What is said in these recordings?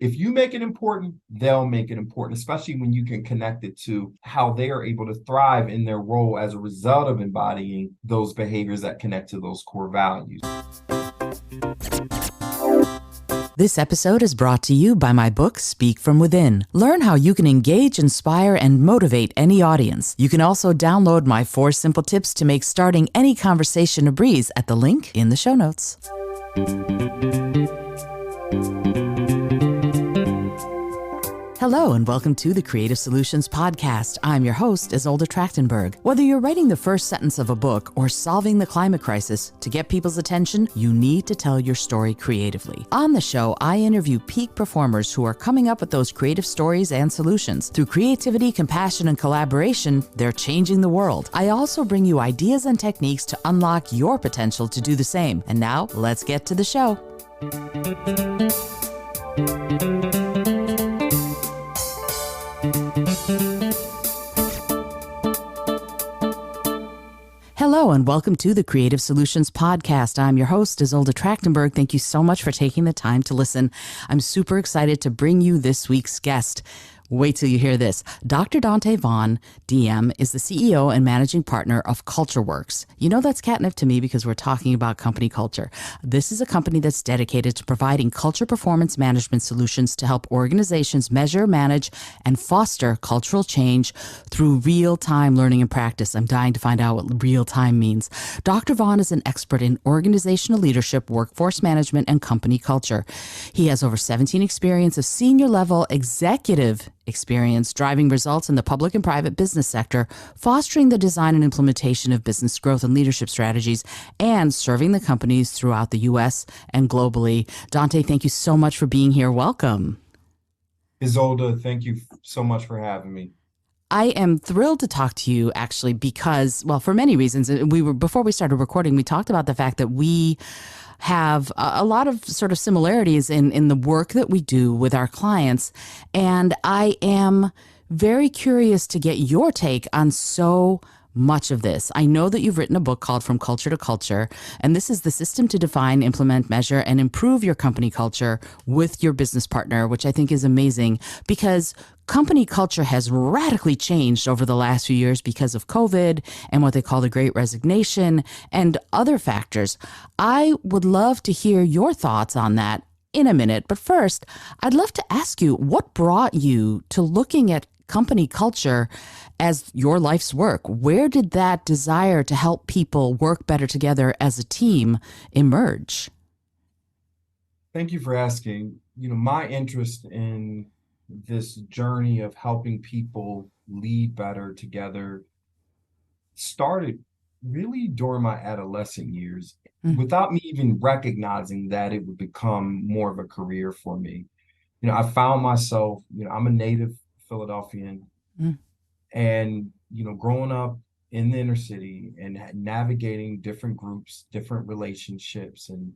if you make it important, they'll make it important, especially when you can connect it to how they are able to thrive in their role as a result of embodying those behaviors that connect to those core values. This episode is brought to you by my book, Speak From Within. Learn how you can engage, inspire, and motivate any audience. You can also download my 4 simple tips to make starting any conversation a breeze at the link in the show notes. Hello and welcome to the Creative Solutions Podcast. I'm your host, Isolde Trachtenberg. Whether you're writing the first sentence of a book or solving the climate crisis, to get people's attention, you need to tell your story creatively. On the show, I interview peak performers who are coming up with those creative stories and solutions. Through creativity, compassion, and collaboration, they're changing the world. I also bring you ideas and techniques to unlock your potential to do the same. And now, let's get to the show. Hello and welcome to the Creative Solutions Podcast. I'm your host, Isolde Trachtenberg. Thank you so much for taking the time to listen. I'm super excited to bring you this week's guest. Wait till you hear this. Dr. Donte Vaughn, DM, is the CEO and managing partner of CultureWorx. You know that's catnip to me because we're talking about company culture. This is a company that's dedicated to providing culture performance management solutions to help organizations measure, manage, and foster cultural change through real-time learning and practice. I'm dying to find out what real-time means. Dr. Vaughn is an expert in organizational leadership, workforce management, and company culture. He has over 17 experience of senior-level executive experience driving results in the public and private business sector, fostering the design and implementation of business growth and leadership strategies, and serving the companies throughout the U.S. and globally. Donte, thank you so much for being here. Welcome. Isolde, thank you so much for having me. I am thrilled to talk to you actually because, well, for many reasons. Before we started recording, we talked about the fact that we have a lot of sort of similarities in the work that we do with our clients. And I am very curious to get your take on so much of this. I know that you've written a book called From Culture to Culture, and this is the system to define, implement, measure, and improve your company culture with your business partner, which I think is amazing because company culture has radically changed over the last few years because of COVID and what they call the Great Resignation and other factors. I would love to hear your thoughts on that in a minute. But first, I'd love to ask you, what brought you to looking at company culture as your life's work? Where did that desire to help people work better together as a team emerge? Thank you for asking. My interest in this journey of helping people lead better together started really during my adolescent years, without me even recognizing that it would become more of a career for me. I found myself, I'm a native Philadelphian, and, growing up in the inner city and navigating different groups, different relationships, and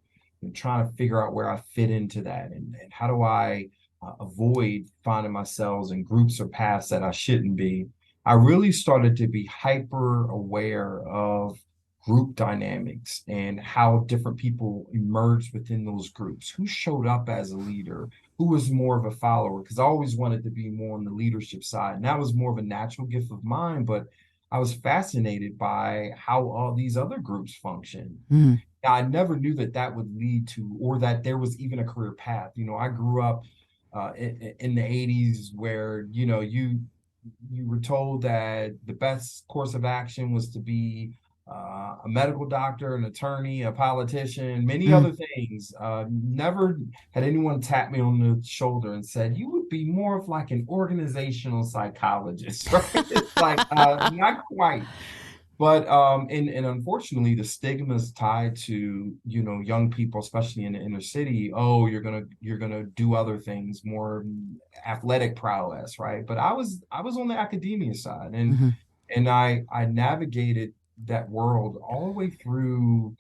trying to figure out where I fit into that and how do I avoid finding myself in groups or paths that I shouldn't be. I really started to be hyper aware of group dynamics and how different people emerged within those groups, who showed up as a leader, who was more of a follower, because I always wanted to be more on the leadership side. And that was more of a natural gift of mine, but I was fascinated by how all these other groups function. Now, I never knew that would lead to, or that there was even a career path. I grew up in the 80s where, you were told that the best course of action was to be a medical doctor, an attorney, a politician, many other things. Never had anyone tap me on the shoulder and said, you would be more of like an organizational psychologist, right? It's like, not quite. But and unfortunately, the stigma is tied to, young people, especially in the inner city. Oh, you're gonna do other things, more athletic prowess, right? But I was on the academia side, and I navigated that world all the way through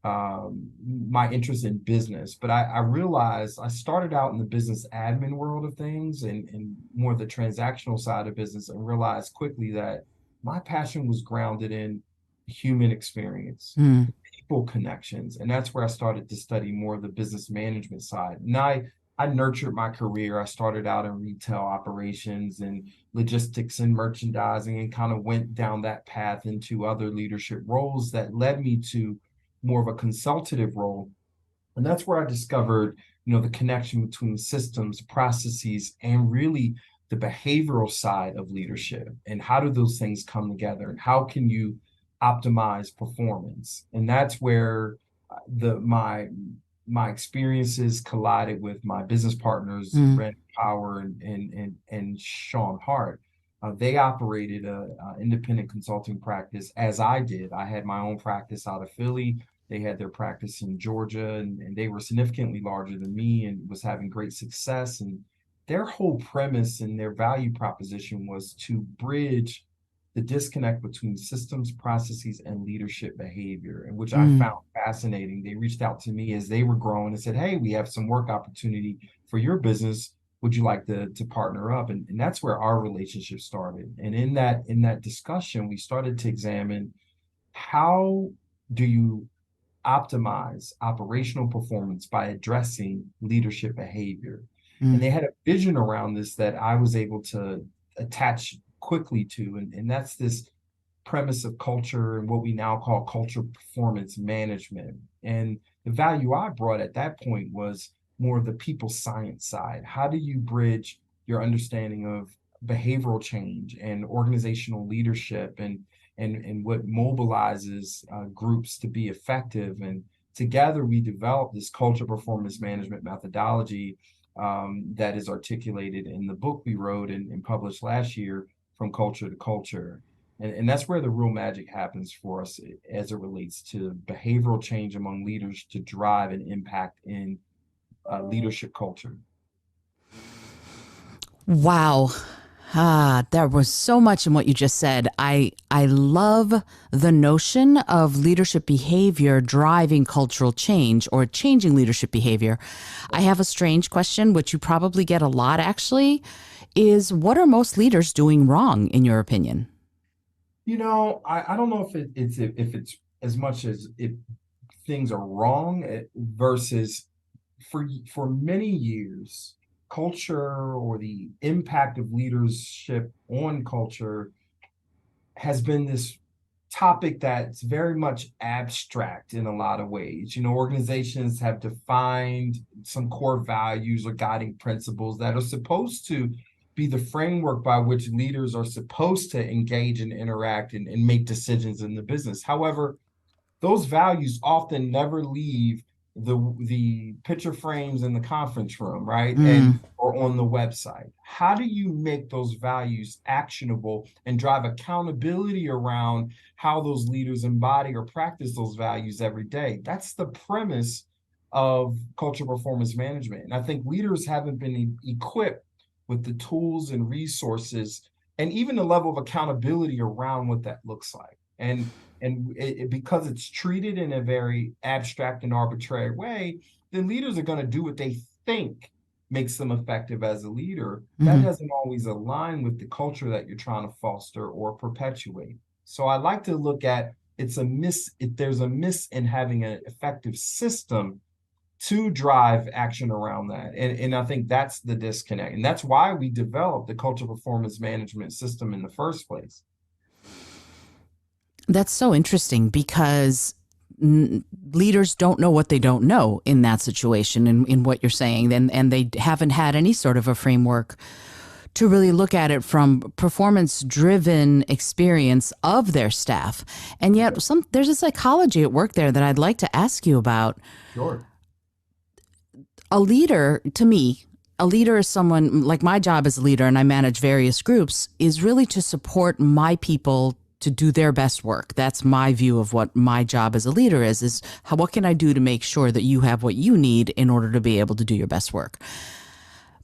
my interest in business. But I realized I started out in the business admin world of things and more the transactional side of business, and realized quickly that my passion was grounded in human experience, people connections. And that's where I started to study more of the business management side. And I I nurtured my career. I started out in retail operations and logistics and merchandising, and kind of went down that path into other leadership roles that led me to more of a consultative role. And that's where I discovered, the connection between systems, processes, and really the behavioral side of leadership. And how do those things come together? And how can you optimize performance? And that's where the my experiences collided with my business partners, Mm, Ren Power and Sean Hart. They operated a independent consulting practice as I did. I had my own practice out of Philly. They had their practice in Georgia, and they were significantly larger than me and was having great success. And their whole premise and their value proposition was to bridge the disconnect between systems, processes, and leadership behavior, and which I mm. found fascinating. They reached out to me as they were growing and said, "Hey, we have some work opportunity for your business. Would you like to partner up?" And that's where our relationship started. And in that discussion, we started to examine how do you optimize operational performance by addressing leadership behavior. And Mm. they had a vision around this that I was able to attach quickly to. And that's this premise of culture and what we now call culture performance management. And the value I brought at that point was more of the people science side. How do you bridge your understanding of behavioral change and organizational leadership and what mobilizes groups to be effective? And together we developed this culture performance management methodology that is articulated in the book we wrote and published last year, From Culture to Culture. And that's where the real magic happens for us as it relates to behavioral change among leaders to drive an impact in leadership culture. Wow. Ah, there was so much in what you just said. I love the notion of leadership behavior driving cultural change or changing leadership behavior. I have a strange question, which you probably get a lot actually, is what are most leaders doing wrong in your opinion? I don't know if it's as much as if things are wrong versus for many years, culture or the impact of leadership on culture has been this topic that's very much abstract in a lot of ways. Organizations have defined some core values or guiding principles that are supposed to be the framework by which leaders are supposed to engage and interact and make decisions in the business. However, those values often never leave the picture frames in the conference room, right? Mm, And or on the website. How do you make those values actionable and drive accountability around how those leaders embody or practice those values every day? That's the premise of cultural performance management. And I think leaders haven't been equipped with the tools and resources and even the level of accountability around what that looks like. And because it's treated in a very abstract and arbitrary way, then leaders are going to do what they think makes them effective as a leader. That mhm. doesn't always align with the culture that you're trying to foster or perpetuate. So I like to look at there's a miss in having an effective system to drive action around that. And I think that's the disconnect. And that's why we developed the culture performance management system in the first place. That's so interesting because leaders don't know what they don't know in that situation in what you're saying. And they haven't had any sort of a framework to really look at it from performance driven experience of their staff. And yet there's a psychology at work there that I'd like to ask you about. Sure. A leader, to me, a leader is someone like my job as a leader, and I manage various groups, is really to support my people to do their best work. That's my view of what my job as a leader is what can I do to make sure that you have what you need in order to be able to do your best work.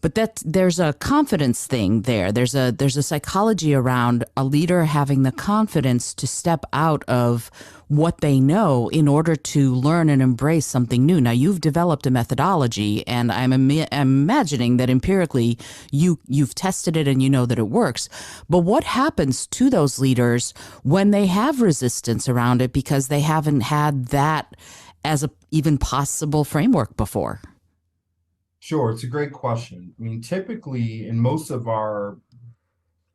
But there's a confidence thing there. There's a psychology around a leader having the confidence to step out of what they know in order to learn and embrace something new. Now you've developed a methodology, and I'm imagining that empirically you've tested it and you know that it works. But what happens to those leaders when they have resistance around it because they haven't had that as a even possible framework before? Sure, it's a great question. I mean, typically in most of our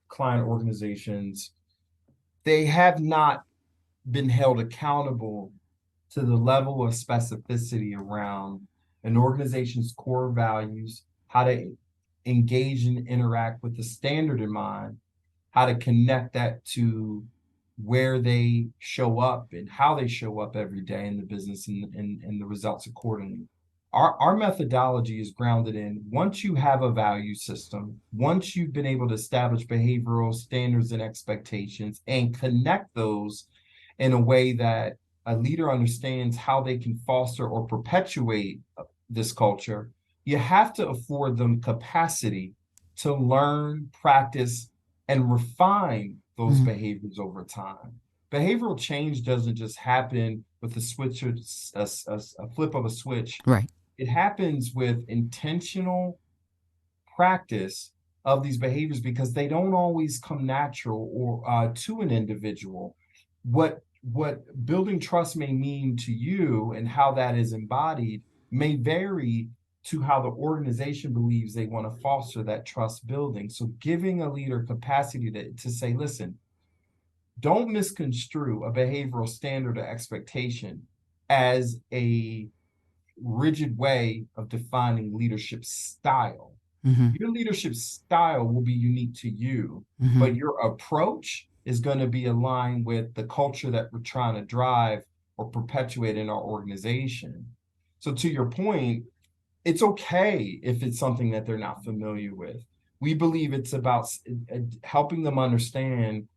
client organizations, they have not been held accountable to the level of specificity around an organization's core values, how to engage and interact with the standard in mind, how to connect that to where they show up and how they show up every day in the business and the results accordingly. Our methodology is grounded in once you have a value system, once you've been able to establish behavioral standards and expectations and connect those in a way that a leader understands how they can foster or perpetuate this culture, you have to afford them capacity to learn, practice, and refine those Mm, behaviors over time. Behavioral change doesn't just happen with a switch or a flip of a switch. right. It happens with intentional practice of these behaviors because they don't always come natural or to an individual. What building trust may mean to you and how that is embodied may vary to how the organization believes they want to foster that trust building. So giving a leader capacity to say, listen, don't misconstrue a behavioral standard or expectation as a rigid way of defining leadership style. Hmm. Your leadership style will be unique to you, Hmm. but your approach is going to be aligned with the culture that we're trying to drive or perpetuate in our organization. So, to your point, it's okay if it's something that they're not familiar with. We believe it's about helping them understand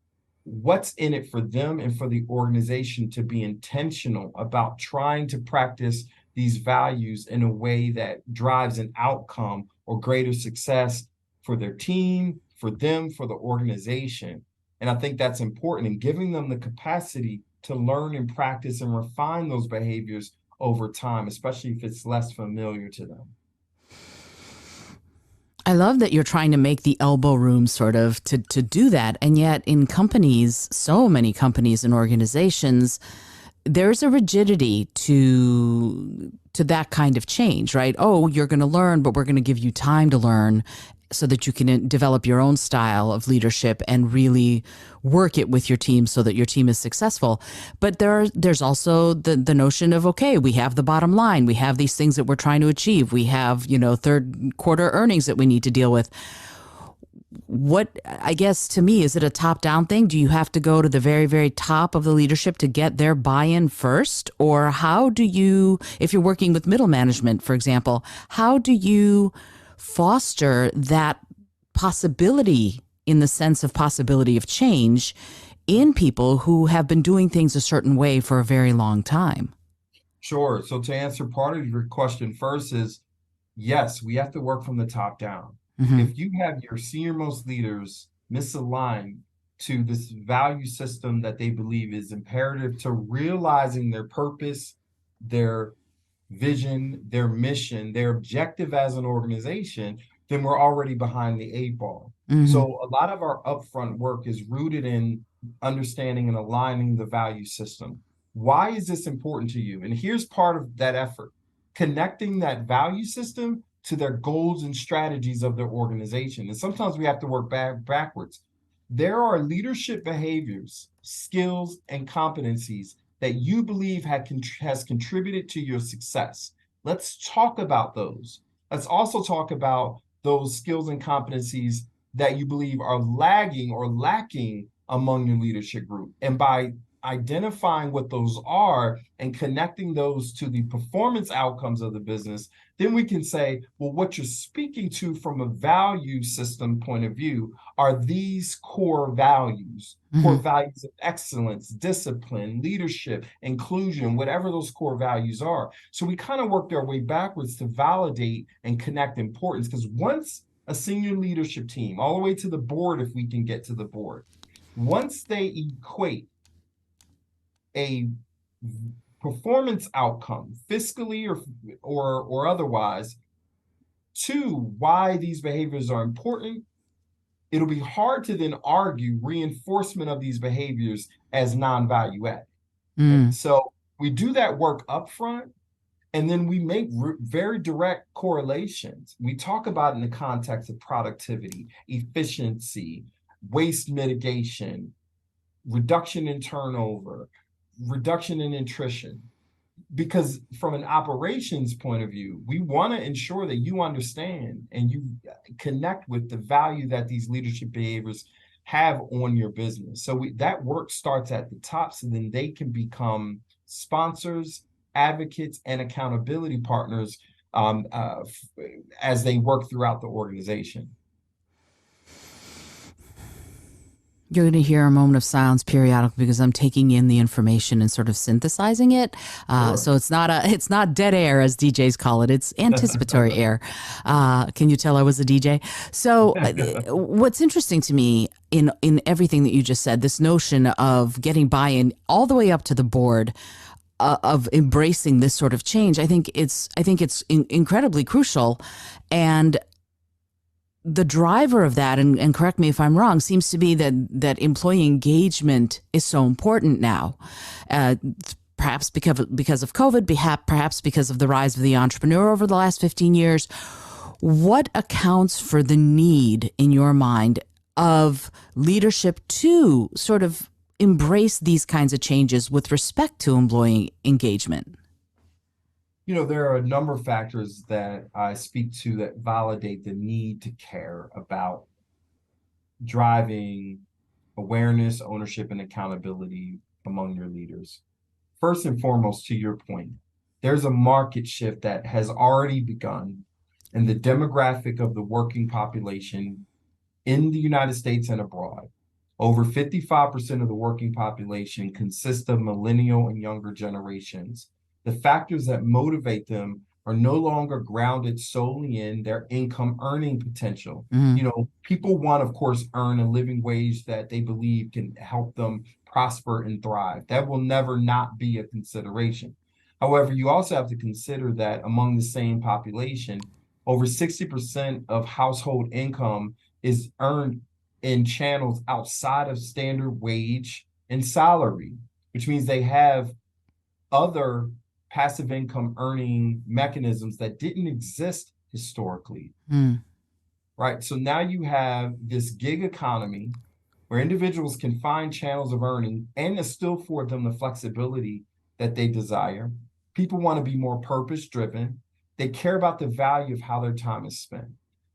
what's in it for them and for the organization to be intentional about trying to practice these values in a way that drives an outcome or greater success for their team, for them, for the organization. And I think that's important in giving them the capacity to learn and practice and refine those behaviors over time, especially if it's less familiar to them. I love that you're trying to make the elbow room sort of to do that. And yet in companies, so many companies and organizations, there's a rigidity to that kind of change, right? Oh, you're going to learn, but we're going to give you time to learn so that you can develop your own style of leadership and really work it with your team so that your team is successful. But there's also the notion of, okay, we have the bottom line, we have these things that we're trying to achieve, we have, third quarter earnings that we need to deal with. What, I guess, to me, is it a top down thing? Do you have to go to the very, very top of the leadership to get their buy in first? Or how do you, if you're working with middle management, for example, how do you foster that possibility, in the sense of possibility of change, in people who have been doing things a certain way for a very long time? Sure. So to answer part of your question first is yes, we have to work from the top down. Mm-hmm. If you have your senior most leaders misaligned to this value system that they believe is imperative to realizing their purpose, their vision, their mission, their objective as an organization, then we're already behind the eight ball. Mm-hmm. So a lot of our upfront work is rooted in understanding and aligning the value system. Why is this important to you? And here's part of that effort: connecting that value system to their goals and strategies of their organization. And sometimes we have to work backwards. There are leadership behaviors, skills, and competencies that you believe has contributed to your success. Let's talk about those. Let's also talk about those skills and competencies that you believe are lagging or lacking among your leadership group. And by identifying what those are and connecting those to the performance outcomes of the business, then we can say, well, what you're speaking to from a value system point of view are these core Mm-hmm. values of excellence, discipline, leadership, inclusion, whatever those core values are. So we kind of worked our way backwards to validate and connect importance, because once a senior leadership team, all the way to the board, if we can get to the board, once they equate a performance outcome, fiscally or otherwise, to why these behaviors are important, it'll be hard to then argue reinforcement of these behaviors as non-value add. Mm. So we do that work upfront, And then we make very direct correlations. We talk about it in the context of productivity, efficiency, waste mitigation, reduction in turnover, reduction in attrition. Because from an operations point of view, we want to ensure that you understand and you connect with the value that these leadership behaviors have on your business. So that work starts at the top, so then they can become sponsors, advocates, and accountability partners as they work throughout the organization. You're going to hear a moment of silence periodically because I'm taking in the information and sort of synthesizing it. Sure. So it's not dead air as DJs call it. It's anticipatory air. Can you tell I was a DJ? So what's interesting to me in everything that you just said, this notion of getting buy-in all the way up to the board, of embracing this sort of change, I think it's incredibly crucial. And the driver of that, and correct me if I'm wrong, seems to be that employee engagement is so important now. Perhaps because of COVID, perhaps because of the rise of the entrepreneur over the last 15 years. What accounts for the need, in your mind, of leadership to sort of embrace these kinds of changes with respect to employee engagement? There are a number of factors that I speak to that validate the need to care about driving awareness, ownership, and accountability among your leaders. First and foremost, to your point, there's a market shift that has already begun in the demographic of the working population in the United States and abroad. Over 55% of the working population consists of millennial and younger generations. The factors that motivate them are no longer grounded solely in their income earning potential. People want, of course, earn a living wage that they believe can help them prosper and thrive. That will never not be a consideration. However, you also have to consider that among the same population, over 60% of household income is earned in channels outside of standard wage and salary, which means they have other passive income earning mechanisms that didn't exist historically. Right. So now you have this gig economy where individuals can find channels of earning and still afford them the flexibility that they desire. People want to be more purpose driven. They care about the value of how their time is spent.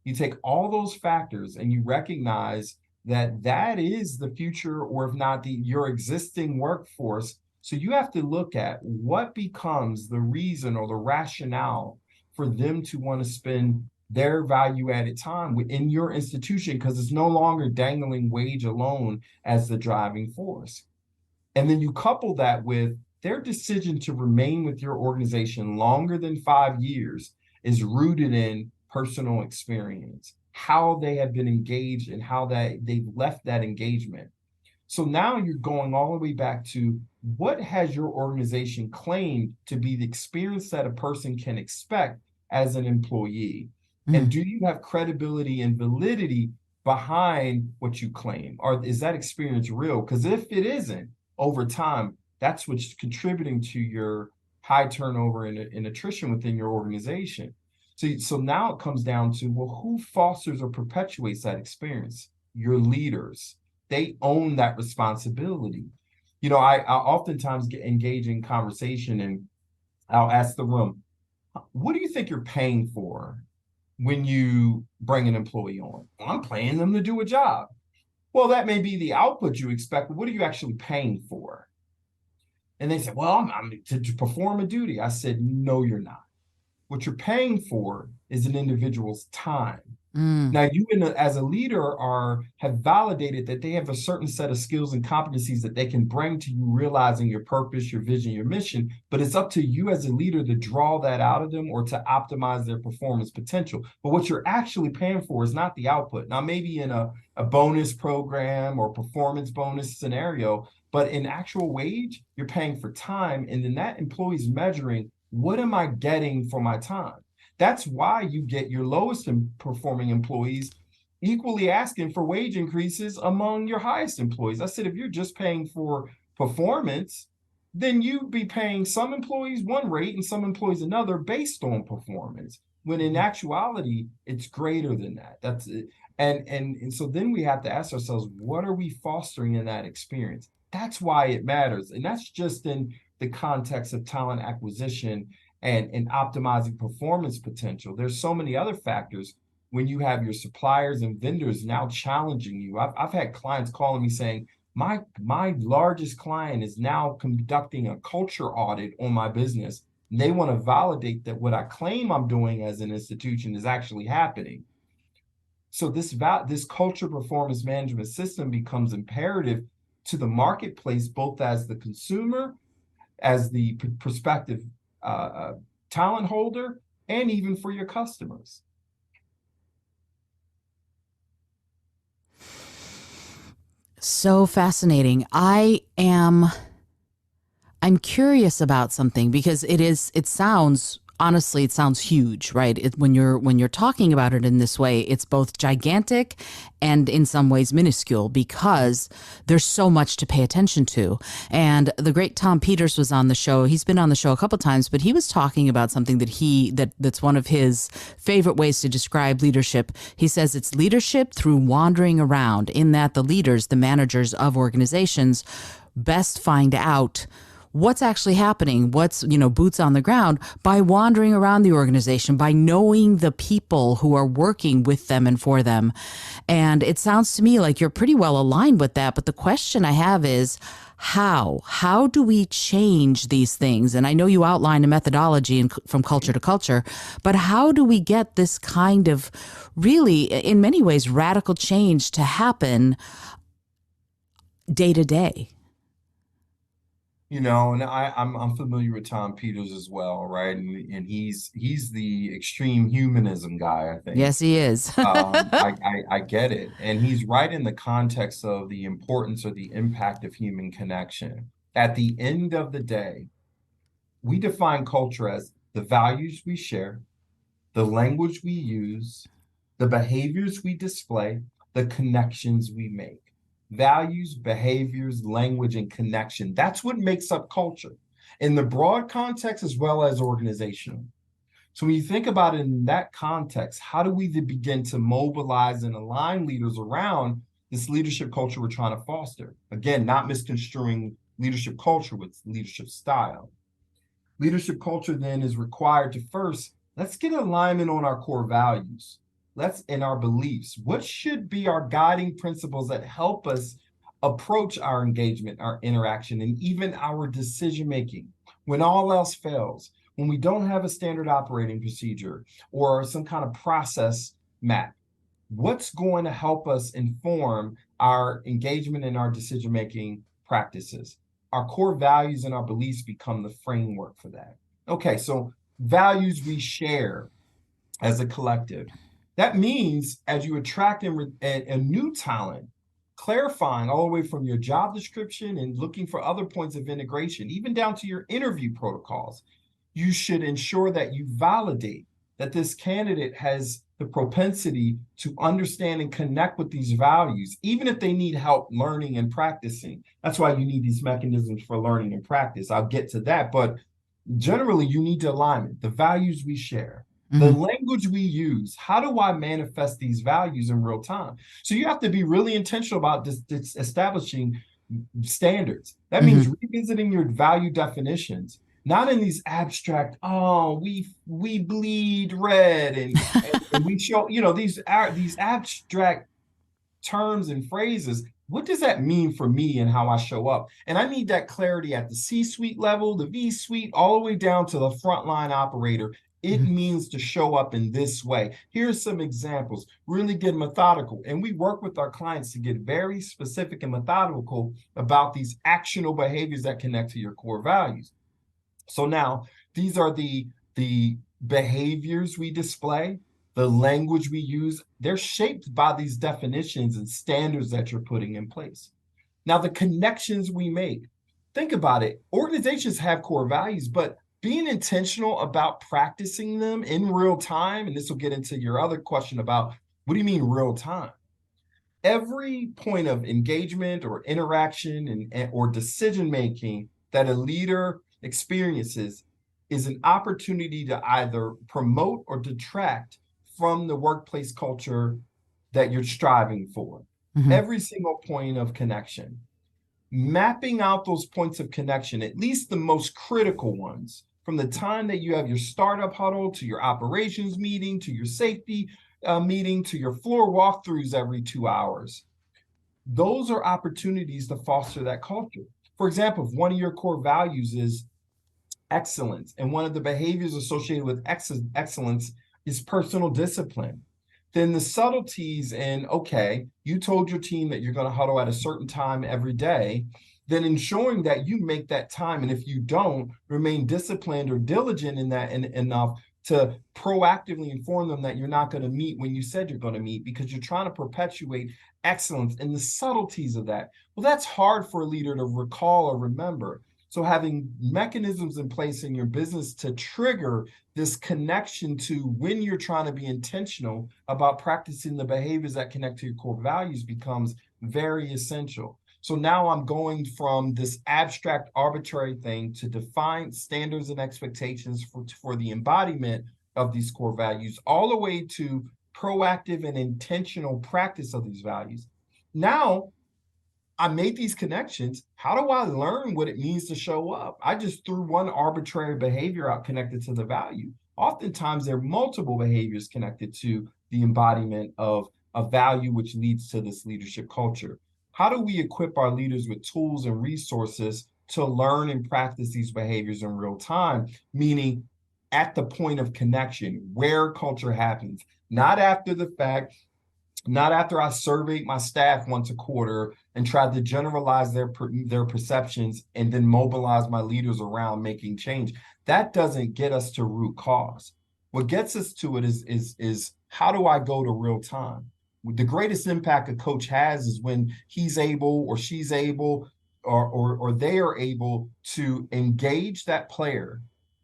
You take all those factors and you recognize that is the future, or if not your existing workforce. So you have to look at what becomes the reason or the rationale for them to want to spend their value-added time within your institution, because it's no longer dangling wage alone as the driving force. And then you couple that with their decision to remain with your organization longer than 5 years is rooted in personal experience, how they have been engaged and how they've left that engagement. So now you're going all the way back to what has your organization claimed to be the experience that a person can expect as an employee? And do you have credibility and validity behind what you claim? Or is that experience real? Because if it isn't, over time, that's what's contributing to your high turnover and attrition within your organization. So now it comes down to, well, who fosters or perpetuates that experience? Your leaders. They own that responsibility. I oftentimes engage in conversation and I'll ask the room, what do you think you're paying for when you bring an employee on? Well, I'm paying them to do a job. Well, that may be the output you expect, but what are you actually paying for? And they said, well, I'm to perform a duty. I said, no, you're not. What you're paying for is an individual's time. Now, you as a leader have validated that they have a certain set of skills and competencies that they can bring to you, realizing your purpose, your vision, your mission. But it's up to you as a leader to draw that out of them or to optimize their performance potential. But what you're actually paying for is not the output. Now, maybe in a bonus program or performance bonus scenario, but in actual wage, you're paying for time. And then that employee's measuring, what am I getting for my time? That's why you get your lowest performing employees equally asking for wage increases among your highest employees. I said, if you're just paying for performance, then you'd be paying some employees one rate and some employees another based on performance. When in actuality, it's greater than that. That's it. And so then we have to ask ourselves, what are we fostering in that experience? That's why it matters. And that's just in the context of talent acquisition and optimizing performance potential. There's so many other factors when you have your suppliers and vendors now challenging you. I've had clients calling me saying, my largest client is now conducting a culture audit on my business. And they want to validate that what I claim I'm doing as an institution is actually happening. So this culture performance management system becomes imperative to the marketplace, both as the consumer, as the prospective talent holder, and even for your customers. So fascinating. I'm curious about something because it sounds honestly, it sounds huge, right? When you're talking about it in this way, it's both gigantic and in some ways minuscule because there's so much to pay attention to. And the great Tom Peters was on the show. He's been on the show a couple times, but he was talking about something that's one of his favorite ways to describe leadership. He says it's leadership through wandering around, in that the leaders, the managers of organizations, best find out what's actually happening, what's, boots on the ground, by wandering around the organization, by knowing the people who are working with them and for them. And it sounds to me like you're pretty well aligned with that. But the question I have is, how do we change these things? And I know you outlined a methodology from culture to culture, but how do we get this kind of really, in many ways, radical change to happen day to day? And I'm familiar with Tom Peters as well, right? And he's the extreme humanism guy, I think. Yes, he is. I get it. And he's right in the context of the importance or the impact of human connection. At the end of the day, we define culture as the values we share, the language we use, the behaviors we display, the connections we make. Values, behaviors, language, and connection. That's what makes up culture in the broad context as well as organizational. So when you think about it in that context, how do we begin to mobilize and align leaders around this leadership culture we're trying to foster? Again, not misconstruing leadership culture with leadership style. Leadership culture then is required to first, let's get alignment on our core values. Let's in our beliefs. What should be our guiding principles that help us approach our engagement, our interaction, and even our decision making when all else fails? When we don't have a standard operating procedure or some kind of process map, what's going to help us inform our engagement and our decision making practices? Our core values and our beliefs become the framework for that. Okay, so values we share as a collective. That means as you attract a new talent, clarifying all the way from your job description and looking for other points of integration, even down to your interview protocols, you should ensure that you validate that this candidate has the propensity to understand and connect with these values, even if they need help learning and practicing. That's why you need these mechanisms for learning and practice. I'll get to that, but generally you need to alignment, the values we share, the language we use. How do I manifest these values in real time? So you have to be really intentional about this establishing standards. That means revisiting your value definitions, not in these abstract, oh, we bleed red and we show, these abstract terms and phrases. What does that mean for me and how I show up? And I need that clarity at the C-suite level, the V-suite, all the way down to the frontline operator. It means to show up in this way. Here's some examples. Really get methodical. And we work with our clients to get very specific and methodical about these actionable behaviors that connect to your core values. So now these are the behaviors we display, the language we use. They're shaped by these definitions and standards that you're putting in place. Now, the connections we make. Think about it. Organizations have core values, but being intentional about practicing them in real time, and this will get into your other question about what do you mean real time? Every point of engagement or interaction or decision making that a leader experiences is an opportunity to either promote or detract from the workplace culture that you're striving for. Mm-hmm. Every single point of connection, mapping out those points of connection, at least the most critical ones, from the time that you have your startup huddle to your operations meeting to your safety meeting to your floor walkthroughs every 2 hours. Those are opportunities to foster that culture. For example, if one of your core values is excellence, and one of the behaviors associated with excellence is personal discipline, then the subtleties in, okay, you told your team that you're going to huddle at a certain time every day, then ensuring that you make that time. And if you don't, remain disciplined or diligent in that enough to proactively inform them that you're not going to meet when you said you're going to meet, because you're trying to perpetuate excellence and the subtleties of that. Well, that's hard for a leader to recall or remember. So having mechanisms in place in your business to trigger this connection to when you're trying to be intentional about practicing the behaviors that connect to your core values becomes very essential. So now I'm going from this abstract, arbitrary thing to define standards and expectations for the embodiment of these core values, all the way to proactive and intentional practice of these values. Now, I made these connections. How do I learn what it means to show up? I just threw one arbitrary behavior out connected to the value. Oftentimes, there are multiple behaviors connected to the embodiment of a value, which leads to this leadership culture. How do we equip our leaders with tools and resources to learn and practice these behaviors in real time? Meaning at the point of connection, where culture happens, not after the fact, not after I surveyed my staff once a quarter and tried to generalize their perceptions and then mobilize my leaders around making change. That doesn't get us to root cause. What gets us to it is how do I go to real time? The greatest impact a coach has is when he's able or she's able or they are able to engage that player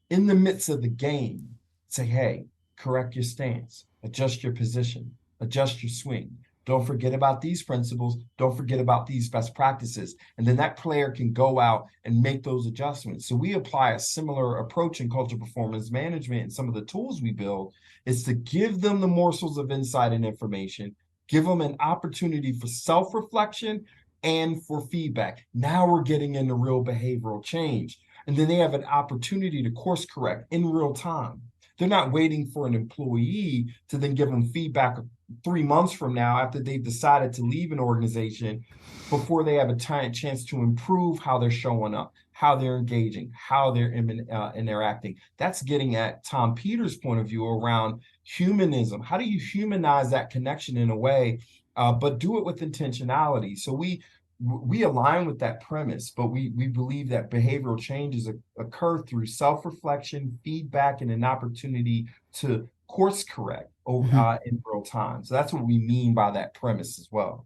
in the midst of the game. Say, hey, correct your stance, adjust your position, adjust your swing. Don't forget about these principles. Don't forget about these best practices. And then that player can go out and make those adjustments. So we apply a similar approach in culture performance management, and some of the tools we build is to give them the morsels of insight and information, give them an opportunity for self-reflection and for feedback. Now we're getting into real behavioral change. And then they have an opportunity to course correct in real time. They're not waiting for an employee to then give them feedback 3 months from now after they've decided to leave an organization before they have a chance to improve how they're showing up, how they're engaging, how they're interacting. That's getting at Tom Peters' point of view around humanism. How do you humanize that connection in a way, but do it with intentionality? So we align with that premise, but we believe that behavioral changes occur through self-reflection, feedback, and an opportunity to course correct in real time. So that's what we mean by that premise as well.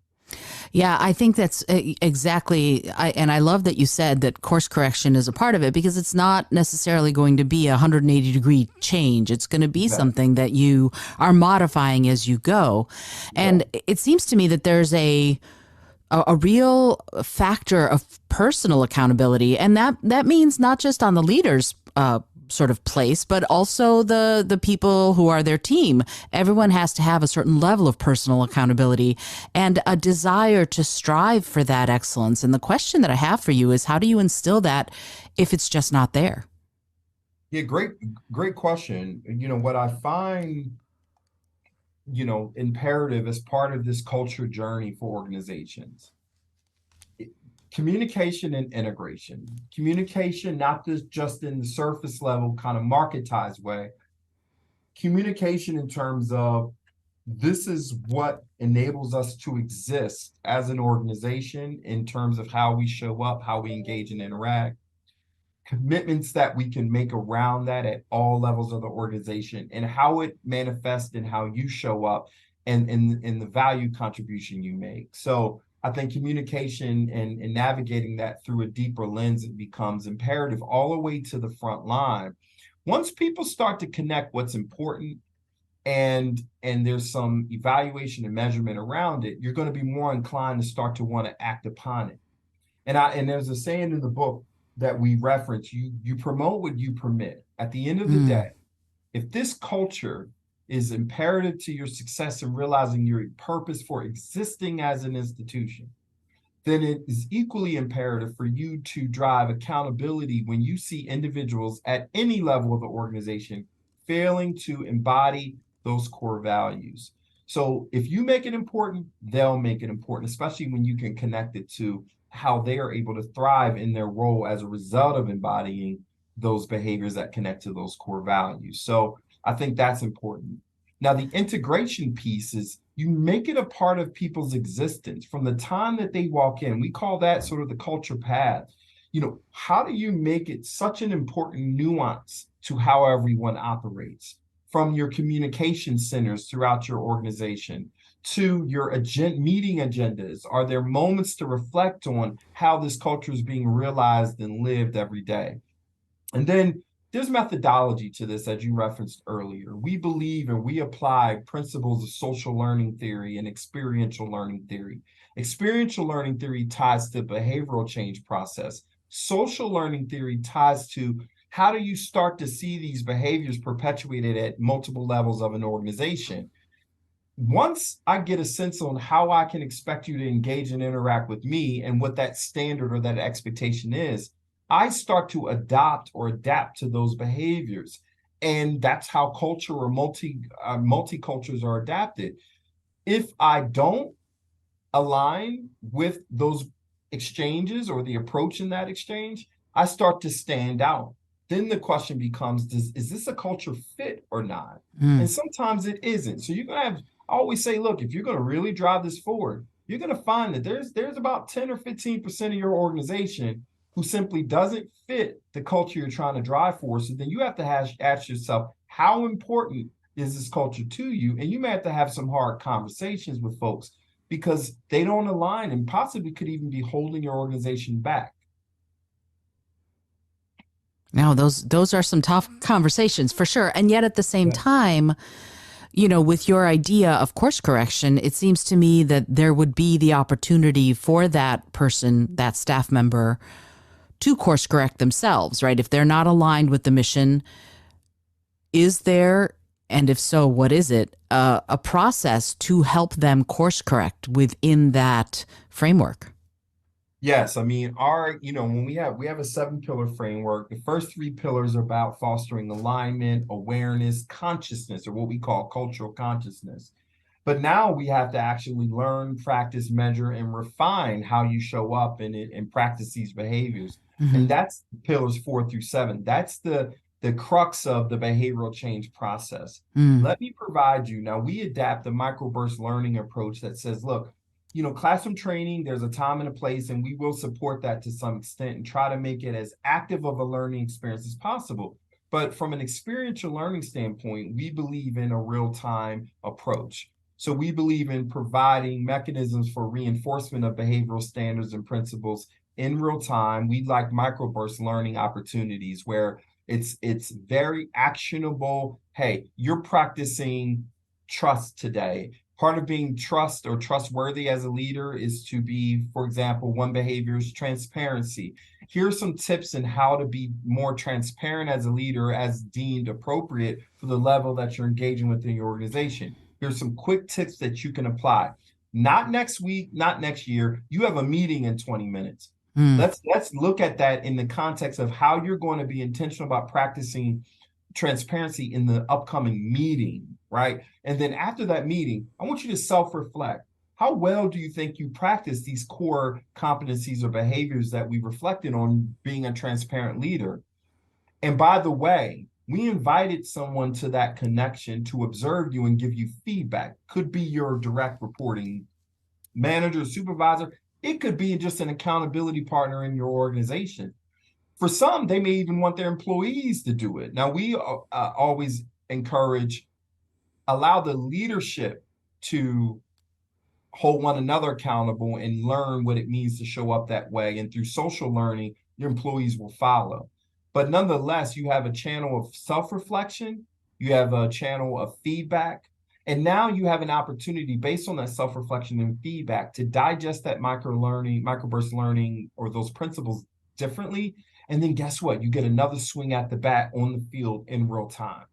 Yeah, I think that's exactly. And I love that you said that course correction is a part of it, because it's not necessarily going to be a 180-degree change. It's going to be something that you are modifying as you go. And it seems to me that there's a real factor of personal accountability, and that means not just on the leader's sort of place, but also the people who are their team. Everyone has to have a certain level of personal accountability and a desire to strive for that excellence. And the question that I have for you is, how do you instill that if it's just not there? Yeah, great question. What I find imperative as part of this culture journey for organizations: communication and integration. Communication, not just in the surface level kind of marketized way. Communication in terms of, this is what enables us to exist as an organization in terms of how we show up, how we engage and interact, commitments that we can make around that at all levels of the organization, and how it manifests in how you show up and in the value contribution you make. So I think communication and navigating that through a deeper lens, it becomes imperative all the way to the front line. Once people start to connect what's important and there's some evaluation and measurement around it, you're going to be more inclined to start to want to act upon it. And there's a saying in the book, that we reference, you promote what you permit. At the end of the Mm. day, if this culture is imperative to your success and realizing your purpose for existing as an institution, then it is equally imperative for you to drive accountability when you see individuals at any level of the organization failing to embody those core values. So if you make it important, they'll make it important, especially when you can connect it to how they are able to thrive in their role as a result of embodying those behaviors that connect to those core values. So I think that's important. Now, the integration piece is you make it a part of people's existence from the time that they walk in. We call that sort of the culture path. How do you make it such an important nuance to how everyone operates? From your communication centers throughout your organization to your meeting agendas? Are there moments to reflect on how this culture is being realized and lived every day? And then there's methodology to this, as you referenced earlier. We believe and we apply principles of social learning theory and experiential learning theory. Experiential learning theory ties to behavioral change process. Social learning theory ties to how do you start to see these behaviors perpetuated at multiple levels of an organization. Once I get a sense on how I can expect you to engage and interact with me and what that standard or that expectation is, I start to adopt or adapt to those behaviors. And that's how culture or multicultures are adapted. If I don't align with those exchanges or the approach in that exchange, I start to stand out. Then the question becomes, is this a culture fit or not? And Mm. sometimes it isn't. So you're going to have, I always say, look, if you're going to really drive this forward, you're going to find that there's about 10 or 15% of your organization who simply doesn't fit the culture you're trying to drive for. So then you have to ask yourself, how important is this culture to you? And you may have to have some hard conversations with folks because they don't align and possibly could even be holding your organization back. Now, those are some tough conversations for sure. And yet at the same Yeah. time, with your idea of course correction, it seems to me that there would be the opportunity for that person, that staff member, to course correct themselves, right? If they're not aligned with the mission, is there, and if so, what is it, a process to help them course correct within that framework? Yes, I mean, when we have a 7 pillar framework. The first 3 pillars are about fostering alignment, awareness, consciousness, or what we call cultural consciousness. But now we have to actually learn, practice, measure, and refine how you show up and practice these behaviors. Mm-hmm. And that's pillars 4 through 7. That's the crux of the behavioral change process. Mm. Let me provide you. Now we adapt the microburst learning approach that says, look, classroom training, there's a time and a place, and we will support that to some extent and try to make it as active of a learning experience as possible. But from an experiential learning standpoint, we believe in a real-time approach. So we believe in providing mechanisms for reinforcement of behavioral standards and principles in real time. We like microburst learning opportunities where it's very actionable. Hey, you're practicing trust today. Part of being trust or trustworthy as a leader is to be, for example, one behavior is transparency. Here are some tips on how to be more transparent as a leader as deemed appropriate for the level that you're engaging within your organization. Here's some quick tips that you can apply. Not next week, not next year. You have a meeting in 20 minutes. Mm. Let's look at that in the context of how you're going to be intentional about practicing transparency in the upcoming meeting, right? And then after that meeting, I want you to self-reflect. How well do you think you practice these core competencies or behaviors that we reflected on being a transparent leader? And by the way, we invited someone to that connection to observe you and give you feedback. Could be your direct reporting manager, supervisor. It could be just an accountability partner in your organization. For some, they may even want their employees to do it. Now, we always allow the leadership to hold one another accountable and learn what it means to show up that way. And through social learning, your employees will follow. But nonetheless, you have a channel of self-reflection, you have a channel of feedback, and now you have an opportunity based on that self-reflection and feedback to digest that microburst learning or those principles differently And then guess what? You get another swing at the bat on the field in real time.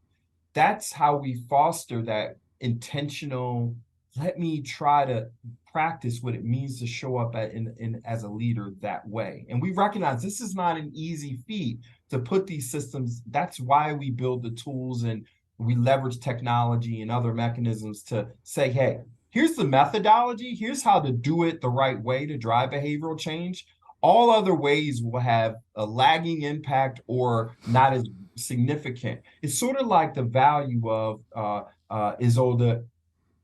That's how we foster that intentional, let me try to practice what it means to show up as a leader that way. And we recognize this is not an easy feat to put these systems. That's why we build the tools and we leverage technology and other mechanisms to say, hey, here's the methodology, here's how to do it the right way to drive behavioral change. All other ways will have a lagging impact or not as significant. It's sort of like the value of Isolde,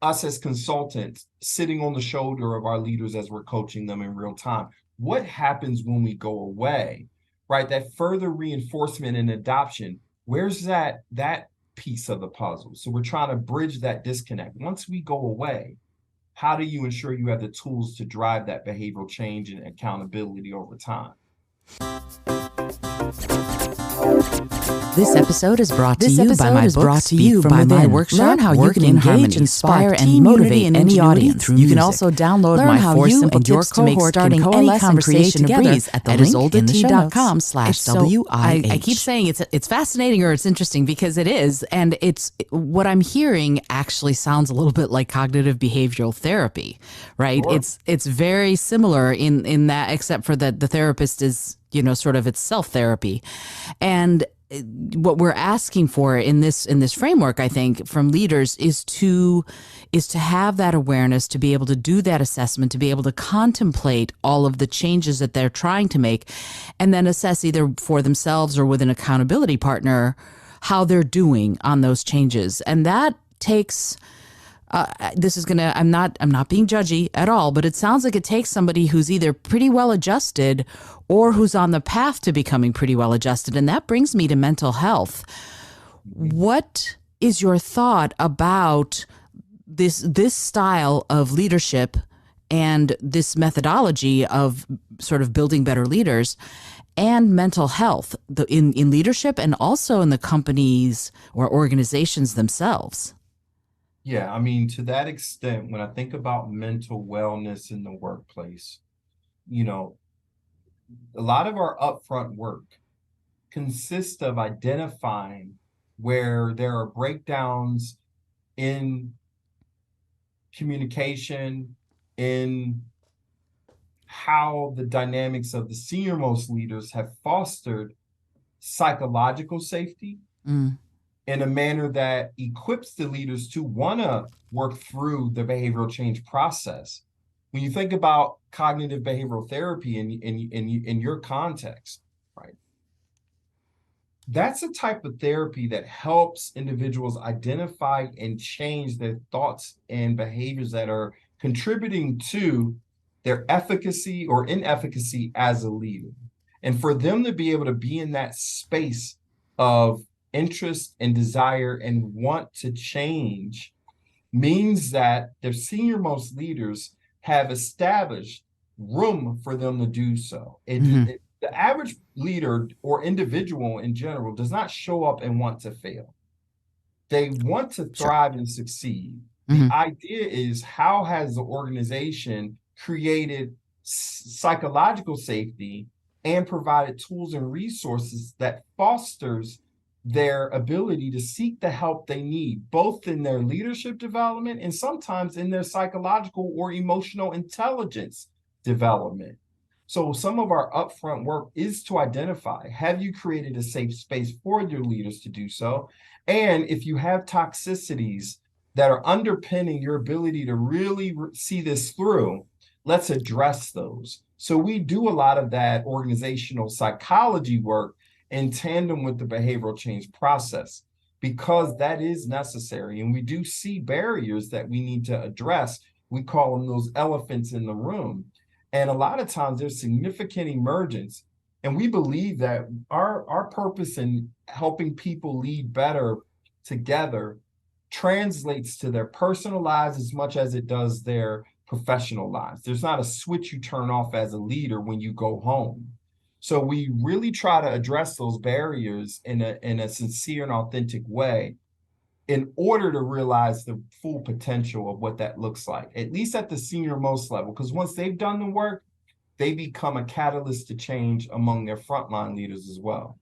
us as consultants sitting on the shoulder of our leaders as we're coaching them in real time. What happens when we go away, right? That further reinforcement and adoption, where's that piece of the puzzle? So we're trying to bridge that disconnect. Once we go away, how do you ensure you have the tools to drive that behavioral change and accountability over time? This episode is brought to you by my book, Speak From Within. Workshop. Learn how you can engage, inspire, and motivate any audience. You can also download my 4 simple tips to make starting any conversation a breeze at the link in the show notes.com/WIH. I keep saying it's fascinating or it's interesting because it is, and it's what I'm hearing actually sounds a little bit like cognitive behavioral therapy, right? Sure. It's very similar in that, except for that the therapist is, sort of it's self-therapy. And what we're asking for in this framework, I think, from leaders is to have that awareness, to be able to do that assessment, to be able to contemplate all of the changes that they're trying to make, and then assess either for themselves or with an accountability partner how they're doing on those changes. And that takes I'm not being judgy at all, but it sounds like it takes somebody who's either pretty well adjusted or who's on the path to becoming pretty well adjusted. And that brings me to mental health. What is your thought about this style of leadership and this methodology of sort of building better leaders and mental health in leadership and also in the companies or organizations themselves? Yeah, I mean, to that extent, when I think about mental wellness in the workplace, a lot of our upfront work consists of identifying where there are breakdowns in communication, in how the dynamics of the senior-most leaders have fostered psychological safety. In a manner that equips the leaders to want to work through the behavioral change process. When you think about cognitive behavioral therapy in your context, right? That's a type of therapy that helps individuals identify and change their thoughts and behaviors that are contributing to their efficacy or inefficacy as a leader. And for them to be able to be in that space of interest and desire and want to change means that their senior-most leaders have established room for them to do so. The average leader or individual in general does not show up and want to fail. They want to thrive and succeed. The idea is, how has the organization created psychological safety and provided tools and resources that fosters their ability to seek the help they need, both in their leadership development and sometimes in their psychological or emotional intelligence development. So some of our upfront work is to identify, have you created a safe space for your leaders to do so? And if you have toxicities that are underpinning your ability to really see this through, let's address those. So we do a lot of that organizational psychology work in tandem with the behavioral change process, because that is necessary. And we do see barriers that we need to address. We call them those elephants in the room. And a lot of times there's significant emergence. And we believe that our purpose in helping people lead better together translates to their personal lives as much as it does their professional lives. There's not a switch you turn off as a leader when you go home. So we really try to address those barriers in a sincere and authentic way in order to realize the full potential of what that looks like, at least at the senior most level. Because once they've done the work, they become a catalyst to change among their frontline leaders as well.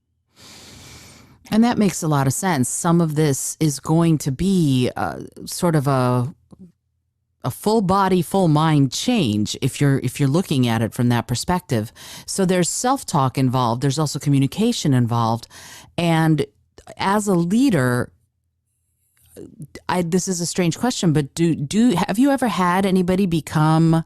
And that makes a lot of sense. Some of this is going to be sort of a full body, full mind change if you're looking at it from that perspective. So there's self-talk involved, there's also communication involved. And as a leader, this is a strange question, but do have you ever had anybody become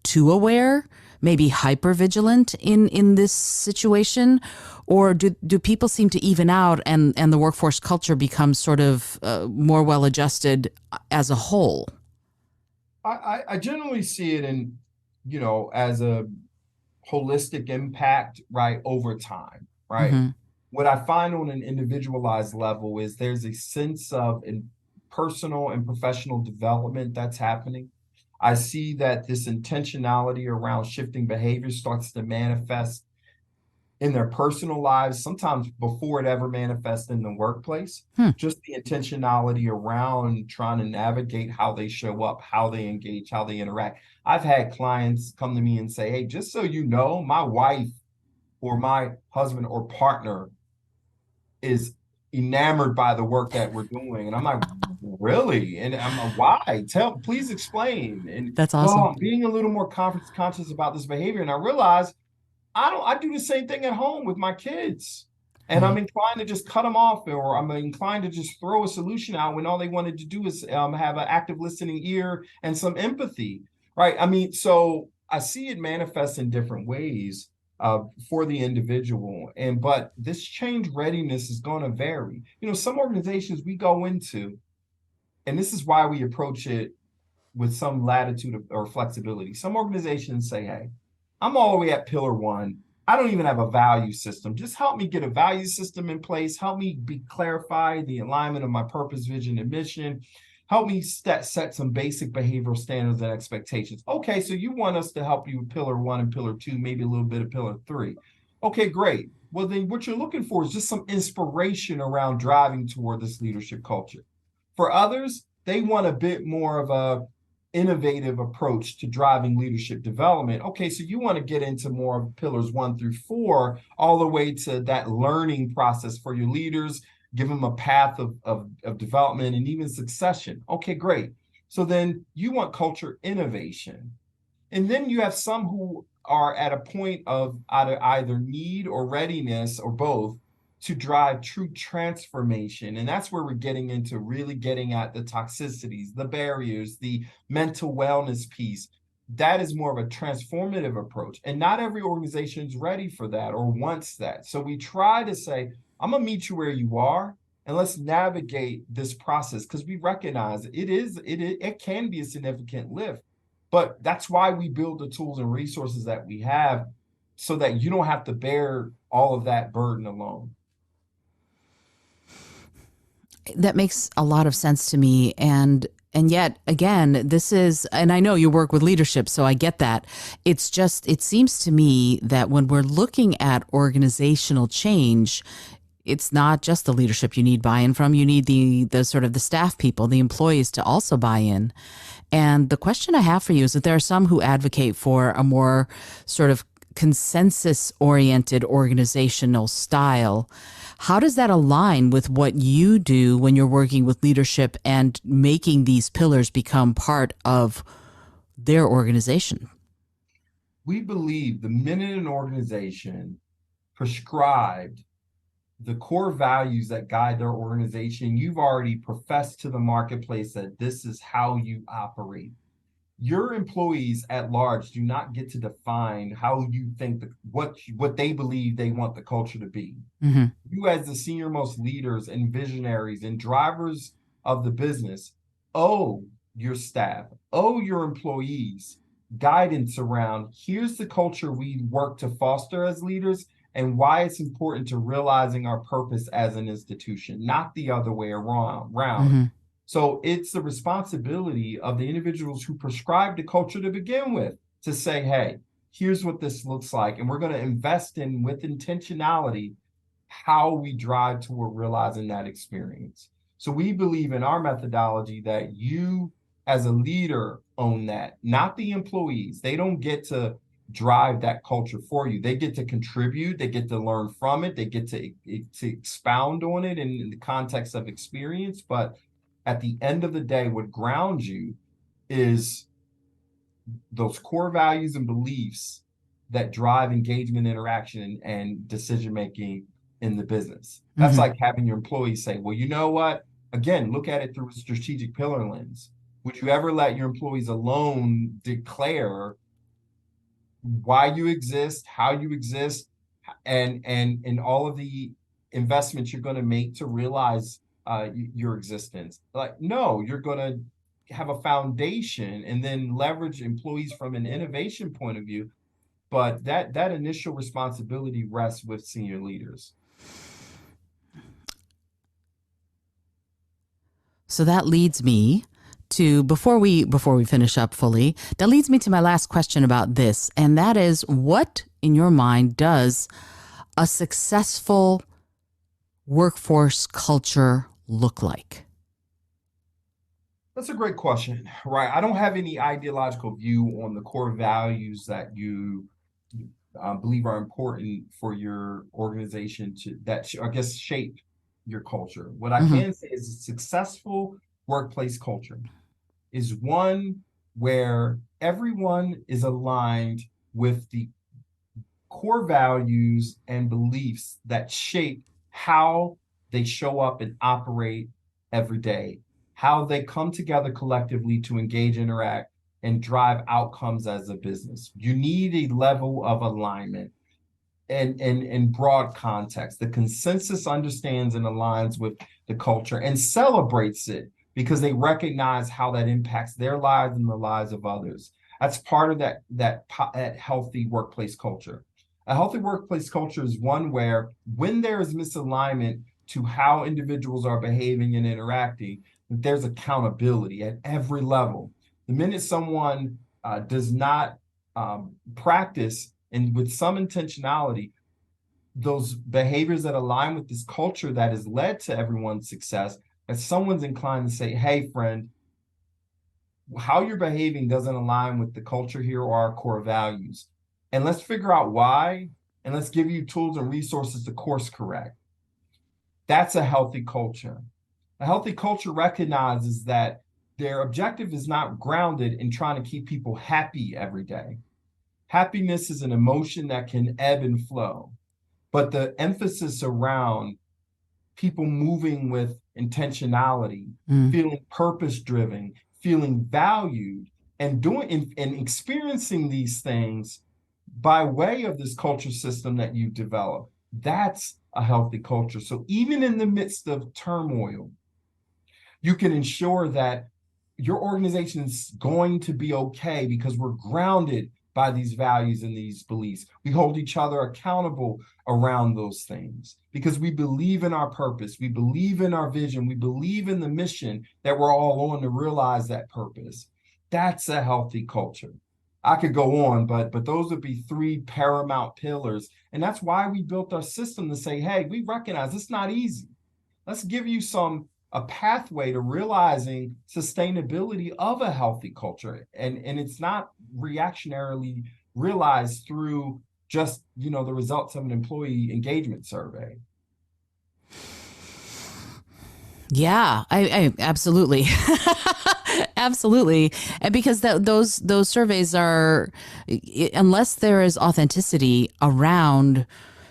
too aware, maybe hyper vigilant in this situation? Or do people seem to even out and the workforce culture becomes sort of more well adjusted as a whole? I generally see it in, as a holistic impact, right, over time, right? Hmm. What I find on an individualized level is there's a sense of personal and professional development that's happening. I see that this intentionality around shifting behavior starts to manifest in their personal lives, sometimes before it ever manifests in the workplace. Hmm. Just the intentionality around trying to navigate how they show up, how they engage, how they interact. I've had clients come to me and say, hey, just so you know, my wife or my husband or partner is enamored by the work that we're doing. And I'm like, really? And I'm like, why? Please explain. And That's well, awesome. I'm being a little more conscious about this behavior. And I realize I do the same thing at home with my kids. And I'm Right. inclined to just cut them off, or I'm inclined to just throw a solution out when all they wanted to do is have an active listening ear and some empathy, right? I mean, so I see it manifest in different ways for the individual. But this change readiness is going to vary. Some organizations we go into, and this is why we approach it with some latitude or flexibility. Some organizations say, hey, I'm all the way at pillar one. I don't even have a value system. Just help me get a value system in place. Help me clarify the alignment of my purpose, vision, and mission. Help me set some basic behavioral standards and expectations. Okay, so you want us to help you with pillar one and pillar two, maybe a little bit of pillar three. Okay, great. Well, then what you're looking for is just some inspiration around driving toward this leadership culture. For others, they want a bit more of a innovative approach to driving leadership development. Okay, so you want to get into more of pillars 1 through 4, all the way to that learning process for your leaders, give them a path of development and even succession. Okay, great. So then you want culture innovation. And then you have some who are at a point of either need or readiness or both to drive true transformation. And that's where we're getting into really getting at the toxicities, the barriers, the mental wellness piece. That is more of a transformative approach. And not every organization is ready for that or wants that. So we try to say, I'm going to meet you where you are and let's navigate this process because we recognize it can be a significant lift. But that's why we build the tools and resources that we have so that you don't have to bear all of that burden alone. That makes a lot of sense to me. And yet again, this is, and I know you work with leadership, so I get that. It's just, it seems to me that when we're looking at organizational change, it's not just the leadership you need buy-in from. You need the sort of the staff people, the employees to also buy in. And the question I have for you is that there are some who advocate for a more sort of consensus oriented organizational style. How does that align with what you do when you're working with leadership and making these pillars become part of their organization? We believe the minute an organization prescribed the core values that guide their organization, you've already professed to the marketplace that this is how you operate. Your employees at large do not get to define how you think what they believe they want the culture to be. Mm-hmm. You as the senior most leaders and visionaries and drivers of the business owe your staff, owe your employees guidance around here's the culture we work to foster as leaders and why it's important to realizing our purpose as an institution, not the other way around. Mm-hmm. So it's the responsibility of the individuals who prescribe the culture to begin with to say, hey, here's what this looks like. And we're going to invest in with intentionality how we drive toward realizing that experience. So we believe in our methodology that you as a leader own that, not the employees. They don't get to drive that culture for you. They get to contribute, they get to learn from it, they get to expound on it in the context of experience. But at the end of the day, what grounds you is those core values and beliefs that drive engagement, interaction, and decision making in the business. That's Mm-hmm. like having your employees say, well, you know what? Again, look at it through a strategic pillar lens. Would you ever let your employees alone declare why you exist, how you exist, and all of the investments you're going to make to realize your existence? Like, no, you're going to have a foundation and then leverage employees from an innovation point of view. But that initial responsibility rests with senior leaders. So that leads me to before we finish up fully, that leads me to my last question about this, and that is, what in your mind does a successful workforce culture look like? That's a great question, right? I don't have any ideological view on the core values that you believe are important for your organization I guess, shape your culture. What I Mm-hmm. can say is a successful workplace culture is one where everyone is aligned with the core values and beliefs that shape how they show up and operate every day, how they come together collectively to engage, interact, and drive outcomes as a business. You need a level of alignment and in broad context. The consensus understands and aligns with the culture and celebrates it because they recognize how that impacts their lives and the lives of others. That's part of that healthy workplace culture. A healthy workplace culture is one where when there is misalignment to how individuals are behaving and interacting, there's accountability at every level. The minute someone does not practice and with some intentionality those behaviors that align with this culture that has led to everyone's success, if someone's inclined to say, hey, friend, how you're behaving doesn't align with the culture here or our core values. And let's figure out why, and let's give you tools and resources to course correct. That's a healthy culture. A healthy culture recognizes that their objective is not grounded in trying to keep people happy every day. Happiness is an emotion that can ebb and flow, but the emphasis around people moving with intentionality, Mm. feeling purpose driven, feeling valued, and doing and experiencing these things by way of this culture system that you've developed. That's a healthy culture. So even in the midst of turmoil, you can ensure that your organization is going to be okay because we're grounded by these values and these beliefs. We hold each other accountable around those things because we believe in our purpose. We believe in our vision. We believe in the mission that we're all on to realize that purpose. That's a healthy culture. I could go on, but those would be three paramount pillars. And that's why we built our system to say, hey, we recognize it's not easy. Let's give you a pathway to realizing sustainability of a healthy culture. And it's not reactionarily realized through just, the results of an employee engagement survey. Yeah, I absolutely. Absolutely. And because those surveys are, unless there is authenticity around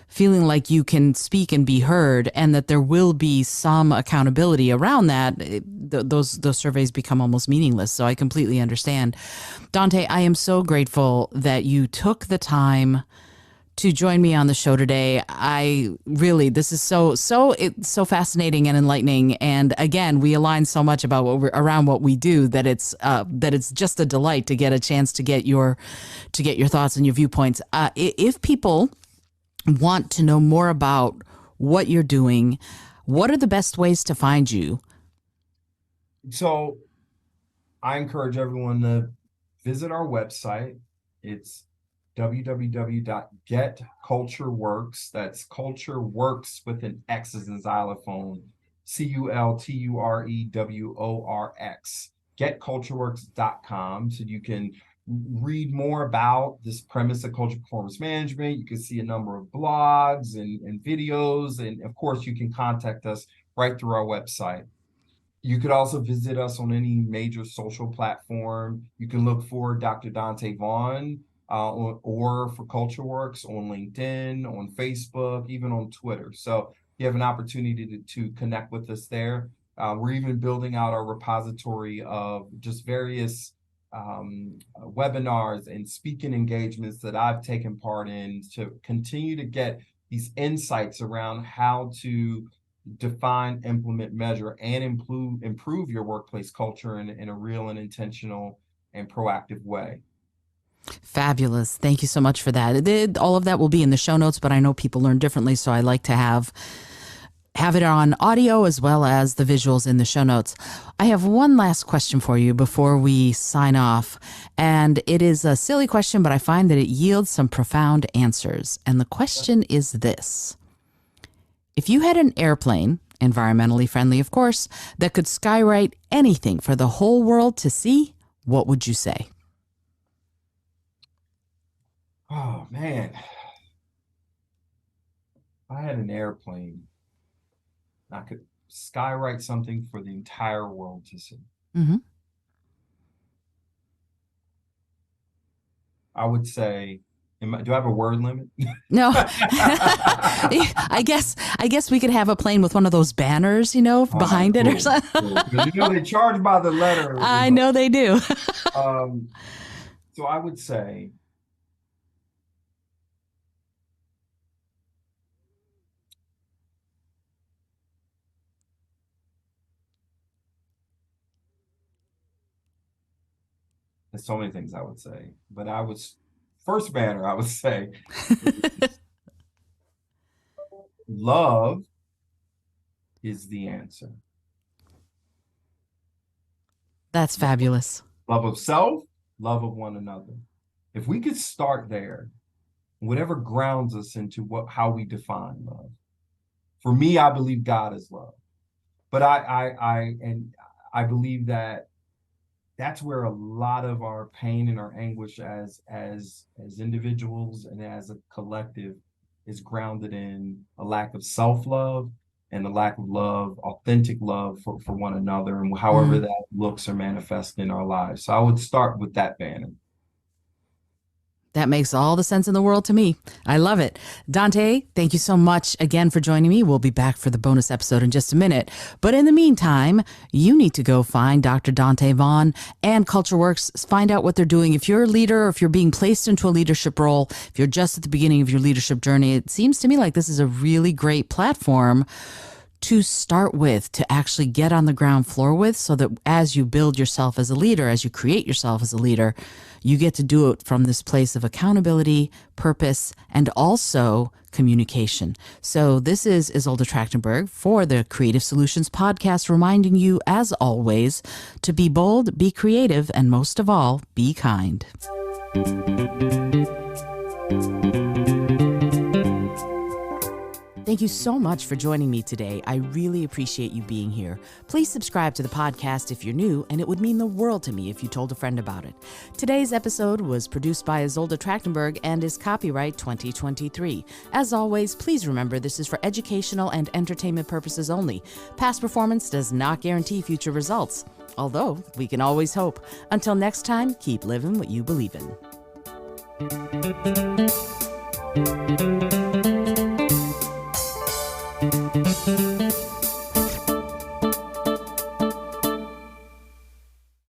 feeling like you can speak and be heard, and that there will be some accountability around that, those surveys become almost meaningless. So I completely understand. Donte, I am so grateful that you took the time to join me on the show today. I really, this is it's so fascinating and enlightening. And again, we align so much about around what we do that it's just a delight to get a chance to get your thoughts and your viewpoints. If people want to know more about what you're doing, what are the best ways to find you? So I encourage everyone to visit our website. It's www.getcultureworx. That's CultureWorx with an X as in xylophone. CultureWorx. GetCultureWorx.com. So you can read more about this premise of cultural performance management, you can see a number of blogs and videos. And of course, you can contact us right through our website. You could also visit us on any major social platform. You can look for Dr. Donte Vaughn or for CultureWorx on LinkedIn, on Facebook, even on Twitter. So you have an opportunity to connect with us there. We're even building out our repository of just various webinars and speaking engagements that I've taken part in to continue to get these insights around how to define, implement, measure, and improve your workplace culture in a real and intentional and proactive way. Fabulous. Thank you so much for that. All of that will be in the show notes, but I know people learn differently, so I like to have it on audio as well as the visuals in the show notes. I have one last question for you before we sign off. And it is a silly question, but I find that it yields some profound answers. And the question is this. If you had an airplane, environmentally friendly, of course, that could skywrite anything for the whole world to see, what would you say? Oh, man. If I had an airplane, I could skywrite something for the entire world to see. Mm-hmm. I would say, do I have a word limit? No. I guess we could have a plane with one of those banners, behind it or something. Cool. They charge by the letter. I know they do. So I would say, there's so many things I would say, but first banner I would say, love is the answer. That's fabulous. Love of self, love of one another. If we could start there, whatever grounds us into how we define love. For me, I believe God is love, but I believe that that's where a lot of our pain and our anguish as individuals and as a collective is grounded in a lack of self-love and a lack of love, authentic love for one another, and however that looks or manifests in our lives. So I would start with that banner. That makes all the sense in the world to me. I love it. Donte, thank you so much again for joining me. We'll be back for the bonus episode in just a minute. But in the meantime, you need to go find Dr. Donte Vaughn and CultureWorx. Find out what they're doing. If you're a leader or if you're being placed into a leadership role, if you're just at the beginning of your leadership journey, it seems to me like this is a really great platform to start with, to actually get on the ground floor with, so that as you build yourself as a leader, as you create yourself as a leader, you get to do it from this place of accountability, purpose, and also communication. So this is Isolde Trachtenberg for the Creative Solutions Podcast, reminding you, as always, to be bold, be creative, and most of all, be kind. Thank you so much for joining me today. I really appreciate you being here. Please subscribe to the podcast if you're new, and it would mean the world to me if you told a friend about it. Today's episode was produced by Isolde Trachtenberg and is copyright 2023. As always, please remember this is for educational and entertainment purposes only. Past performance does not guarantee future results, although we can always hope. Until next time, keep living what you believe in.